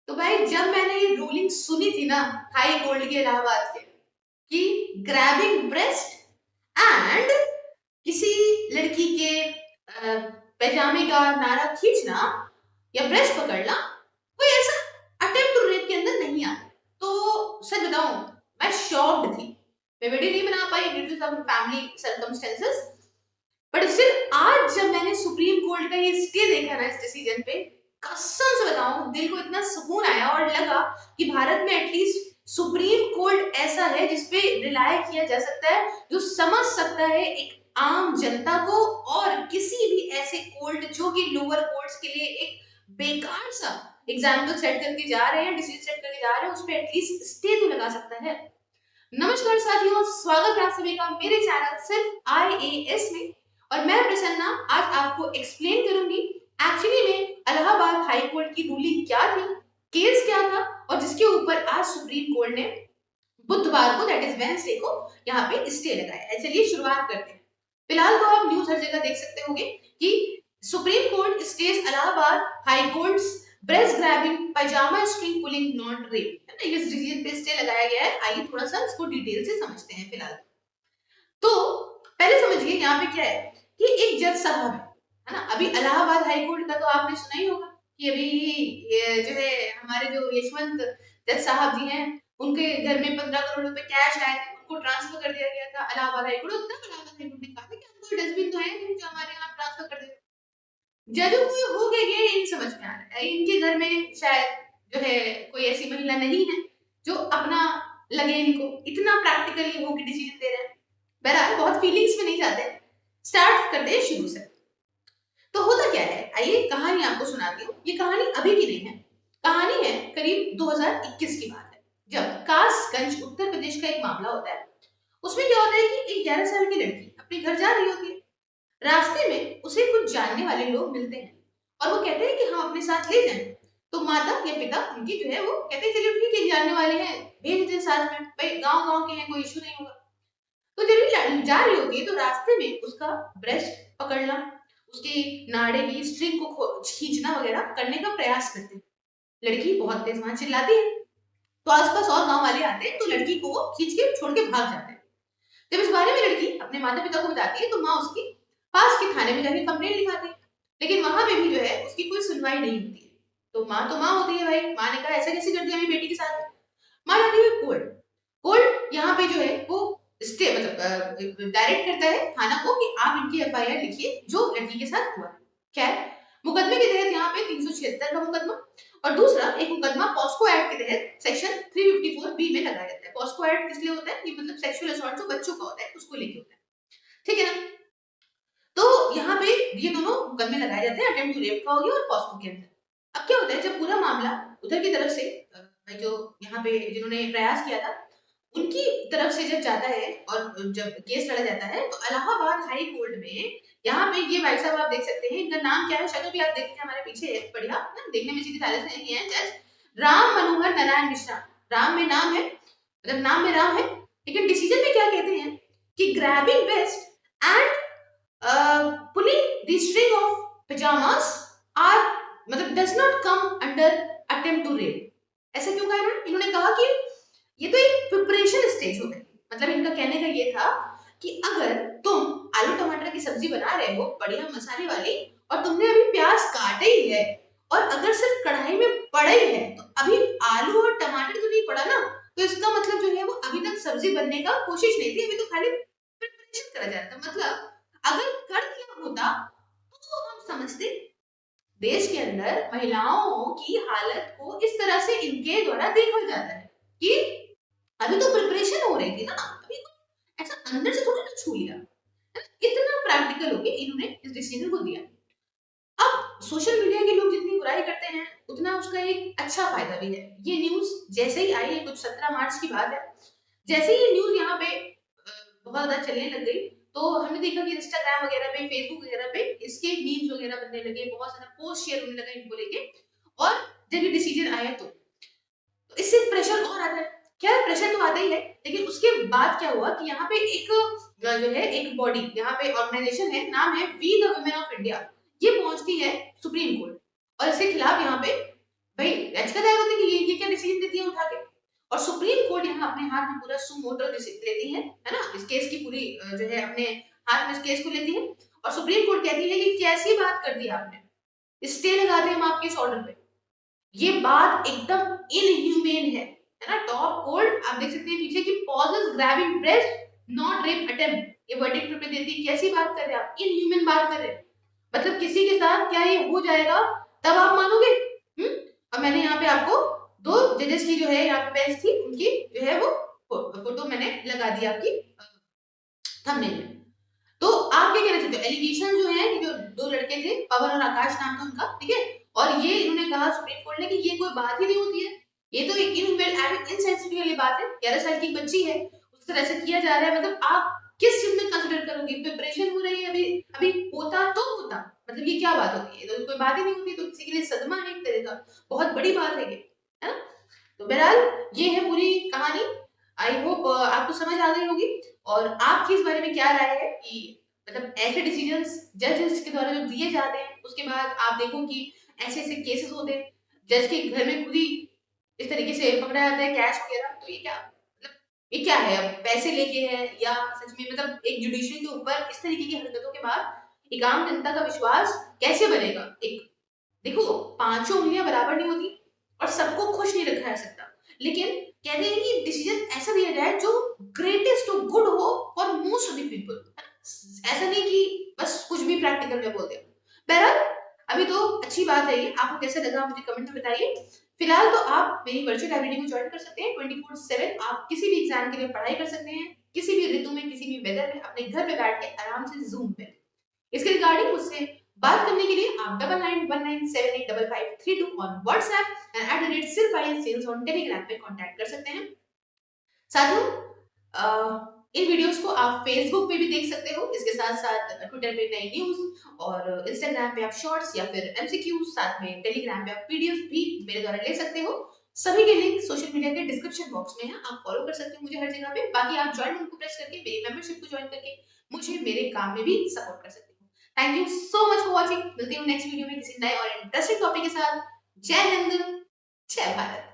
तो भाई जब मैंने ये रूलिंग सुनी थी ना हाई कोर्ट के इलाहाबाद के कि ग्रैबिंग ब्रेस्ट एंड किसी लड़की के पैजामे का नारा खींचना या ब्रेस्ट पकड़ना कोई ऐसा अटेम्प्ट टू रेप के अंदर नहीं आता। तो सच बताऊं, मैं शॉक्ड थी। मैं वीडियो नहीं बना पाई due to some family circumstances, but still आज जब मैंने सुप्रीम कोर्ट का ये स्टे देखा ना इस डिसीजन पे, कसम से बताऊं दिल को इतना सुकून आया और लगा कि भारत में एटलीस्ट सुप्रीम कोर्ट ऐसा है जिसपे रिलाय किया जा सकता है, जो समझ सकता है एक आम जनता को। और किसी भी ऐसे कोर्ट जो कि लोअर कोर्ट्स के लिए एक बेकार सा एग्जाम्पल सेट करके जा रहे हैं, डिसीजन सेट करके जा रहे हैं, उस पर एटलीस्ट स्टे तो लगा सकता है। नमस्कार साथियों, स्वागत है आप सभी का मेरे चैनल सिर्फ आईएएस में। और मैं प्रसन्ना आज आपको एक्सप्लेन करूंगी एक्चुअली में इलाहाबाद हाई कोर्ट की रूलिंग क्या थी, केस क्या था, और जिसके ऊपर आज सुप्रीम कोर्ट ने बुधवार को दैट इज वेडनेसडे को यहाँ पे स्टे लगाया है। चलिए शुरुआत करते हैं। फिलहाल तो आप न्यूज हर जगह देख सकते होंगे कि supreme court stage Allahabad high courts breast grabbing pyjama string pulling not rape, है ना, इस डिसीजन पे स्टे लगाया गया है। आइए थोड़ा सा इसको डिटेल से समझते हैं। फिलहाल तो पहले समझिए यहाँ पे क्या है कि एक जज साहब है ना, अभी इलाहाबाद हाई कोर्ट का तो आपने सुना ही होगा कि अभी ये जो है हमारे जो यशवंत जज साहब जी हैं, उनके घर में 15 करोड़ रुपए कैश आए थे, उनको ट्रांसफर कर दिया गया था इलाहाबाद हाई कोर्ट। तब इलाहाबाद हाई कोर्ट ने कहा था कि हमको डस्टबिन तो है नहीं जो हमारे यहाँ ट्रांसफर कर दे। जजों को ये हो गया ये नहीं समझ में आ रहा है, इनके घर में शायद जो है कोई ऐसी महिला नहीं है जो अपना लगे इनको इतना प्रैक्टिकली होकर डिसीजन दे रहे हैं। बहरहाल बहुत फीलिंग्स में नहीं जाते, स्टार्ट करते हैं शुरू से। तो होता क्या है, आइए कहानी आपको सुनाती हूँ। ये कहानी अभी की नहीं है, कहानी है करीब 2021 की बात है, जब कासगंज उत्तर प्रदेश का एक मामला होता है। उसमें क्या होता है कि एक 11 साल की लड़की अपने घर जा रही होती है। रास्ते में उसे कुछ जानने वाले लोग मिलते हैं और वो कहते हैं कि हम अपने साथ ले जाएं। तो माता या पिता उनकी जो है वो कहते हैं चलिए ठीक है, जानने वाले हैं भेज देते साथ में, भाई गांव गांव के हैं कोई इशू नहीं होगा। तो जब ये जा रही होती है तो रास्ते में उसका ब्रेस्ट पकड़ना, उसके नाड़े की स्ट्रिंग को खींचना वगैरह करने का प्रयास करते हैं। लड़की बहुत तेज वहां चिल्लाती है, तो आसपास और गांव वाले आते हैं तो लड़की को वो खींच के छोड़ के भाग जाते हैं। जब इस बारे में लड़की अपने माता पिता को बताती है तो माँ उसकी पास के थाने में जाके कंप्लेंट लिखाती है, लेकिन वहां पे भी जो है उसकी कोई सुनवाई नहीं होती है। तो माँ होती है भाई, माँ ने कहा ऐसा कैसे कर दिया मेरी बेटी के साथ। माँ जाती है कोर्ट। कोर्ट यहाँ पे जो है वो स्टे मतलब डायरेक्ट करता है थाना को कि आप इनकी एफआईआर लिखिए जो लड़की के साथ हुआ। खैर मुकदमे के तहत यहाँ पे 376 का मुकदमा और दूसरा एक मुकदमा पॉस्को एक्ट के तहत सेक्शन 354 बी में लगाया जाता है। पॉस्को एक्ट किस लिए होता है, ये मतलब सेक्सुअल असॉल्ट जो बच्चों का होता है उसको लेके होता है, ठीक है ना। तो यहाँ पे ये दोनों मुकदमे लगाए जाते हैं, अटेम्प्ट टू रेप का हो गया और पॉस्को के अंदर। अब क्या होता है जब पूरा मामला उधर की तरफ से जो यहाँ पे जिन्होंने प्रयास किया था उनकी तरफ से जब जाता है और जब केस लड़ा जाता है तो इलाहाबाद हाई कोर्ट में यहाँ पे ये भाई साहब आप देख सकते हैं, इनका नाम क्या है, शक्ल भी आप देखते हैं हमारे पीछे है, बढ़िया ना, देखने में सीधी साले से नहीं है। जज राम मनोहर नारायण मिश्रा, राम में नाम है, मतलब नाम में राम है, लेकिन डिसीजन में क्या कहते हैं कि grabbing waist and pulling the string of pajamas are मतलब does not come under attempt to rape। ऐसा क्यों कहा इन्होंने, इन्होंने कहा कि ये तो एक प्रिपरेशन स्टेज हो गई। मतलब इनका कहने का ये था कि अगर तुम आलू टमाटर की सब्जी बना रहे हो बढ़िया मसाले वाली और तुमने अभी प्याज काटे ही है और अगर सिर्फ कढ़ाई में पड़ा ही है तो अभी आलू और टमाटर तो नहीं पड़ा ना, तो इसका मतलब जो है वो अभी तक सब्जी बनने का कोशिश नहीं थी, अभी तो खाली प्रिपरेशन करा जा रहा था। मतलब अगर कर दिया होता तो हम समझते देश के अंदर महिलाओं की हालत को इस तरह से इनके द्वारा देखा जाता है कि अभी तो प्रिपरेशन हो रही थी ना, अभी तो ऐसा अंदर से थोड़ा ना छू लिया। इतना प्रैक्टिकल होके इन्होंने इस डिसीजन को दिया। अब सोशल मीडिया के लोग जितनी बुराई करते हैं उतना उसका एक अच्छा फायदा भी है। ये न्यूज जैसे ही आई है, कुछ 17 मार्च की बात है, जैसे ही न्यूज यहाँ पे बहुत ज्यादा चलने लग गई तो हमने देखा कि इंस्टाग्राम वगैरह पे, फेसबुक वगैरह पे इसके मीम्स वगैरह बनने लगे, बहुत सारा पोस्ट शेयर होने लगा इनको लेके। और जब ये डिसीजन आया तो इससे प्रेशर और आता है। क्या प्रेशर तो आता ही है, लेकिन उसके बाद क्या हुआ कि यहाँ पे एक जो है एक बॉडी यहाँ पे ऑर्गेनाइजेशन है, नाम है we the women of India, ये पहुंचती है सुप्रीम कोर्ट और इसके खिलाफ यहाँ पे भाई याचिका दायर होती है क्या डिसीजन देती है उठा के, और सुप्रीम कोर्ट यहाँ अपने हाथ में पूरा सू मोटो लेती है ना, इस केस की पूरी जो है अपने हाथ में इस केस को लेती है, और सुप्रीम कोर्ट कहती है कि कैसी बात कर दी आपने, स्टे लगाते हैं हम आपके इस ऑर्डर पे। ये बात एकदम इनह्यूमेन है ना। टॉप कोर्ट आप देख सकते हैं पीछे की poses grabbing breast not rape attempt, ये वर्डिक्ट पे देती है। कैसी बात कर रहे हैं आप, इनह्यूमन बात कर रहे हैं, मतलब किसी के साथ क्या ये हो जाएगा तब आप मानोगे। और मैंने यहाँ पे आपको दो जजेस की जो है यहाँ पे बेंच थी उनकी जो है वो फोटो मैंने लगा दी आपकी थंबनेल में। तो आप क्या कहना चाहते हो, एलिगेशन जो है, जो दो लड़के थे पवन और आकाश नाम था उनका, ठीक है, और ये इन्होंने कहा सुप्रीम कोर्ट ने कि ये कोई बात ही नहीं होती है, ये तो एक इनसेंसिटिव वाली बात है, 11 साल की बच्ची है, उस तरह से किया जा रहा है, मतलब आप किस चीज में कंसीडर करोगे, प्रिपरेशन हो रही है अभी, अभी होता तो होता, मतलब ये क्या बात होती है, तो कोई बात ही नहीं होती, तो किसी के लिए सदमा है एक तरह का, बहुत बड़ी बात है ये, है ना। तो बहरहाल ये है पूरी कहानी, आई होप आपको समझ आ गई होगी, और आपकी इस बारे में क्या राय है कि मतलब ऐसे डिसीजंस जजेस के द्वारा जो दिए जाते हैं उसके बाद आप देखो कि ऐसे ऐसे केसेस होते हैं, जज के घर में खुद ही इस तरीके से पकड़ा जाता है कैश वगैरह, तो ये क्या मतलब, ये क्या है, अब पैसे लेके है या सच में, मतलब एक जुडिशरी के ऊपर इस तरीके की हरकतों के बाद एक आम जनता का विश्वास कैसे बनेगा। एक देखो, पांचों उंगलियां बराबर नहीं होती और सबको खुश नहीं रखा जा सकता, लेकिन कहते हैं कि डिसीजन ऐसा दिया जाए जो ग्रेटेस्ट हो, गुड हो for most of the people, ऐसा नहीं कि बस कुछ भी प्रैक्टिकल में बोल दिया। बहरहाल अभी तो अच्छी बात है ये, आपको कैसा लगा मुझे कमेंट में बताइए। फिलहाल तो आप मेरी वर्चुअल लाइब्रेरी को ज्वाइन कर सकते हैं 24/7, आप किसी भी एग्जाम के लिए पढ़ाई कर सकते हैं, किसी भी ऋतु में, किसी भी वेदर में, अपने घर पे बैठ के आराम से जूम पे। इसके रिगार्डिंग मुझसे बात करने के लिए आप 9919785532 ऑन व्हाट्सएप एंड @सिर्फ ऑन टेलीग्राम पे कांटेक्ट कर सकते हैं। साथियों, इन वीडियोस को आप फेसबुक पे भी देख सकते हो, इसके साथ साथ ट्विटर पे नई न्यूज और इंस्टाग्राम पे आप शॉर्ट्स या फिर एमसीक्यूज, साथ में टेलीग्राम पे आप पीडीएफ भी मेरे द्वारा ले सकते हो। सभी के लिंक सोशल मीडिया के डिस्क्रिप्शन बॉक्स में है, आप फॉलो कर सकते हो मुझे हर जगह पे। बाकी आप ज्वाइन बटन को प्रेस करके मेरी मेंबरशिप को ज्वाइन करके मुझे मेरे काम में भी सपोर्ट कर सकते हो। Thank you so much for watching, मिलती हूँ नेक्स्ट वीडियो में किसी नए और इंटरेस्टिंग टॉपिक के साथ। जय हिंद, जय भारत।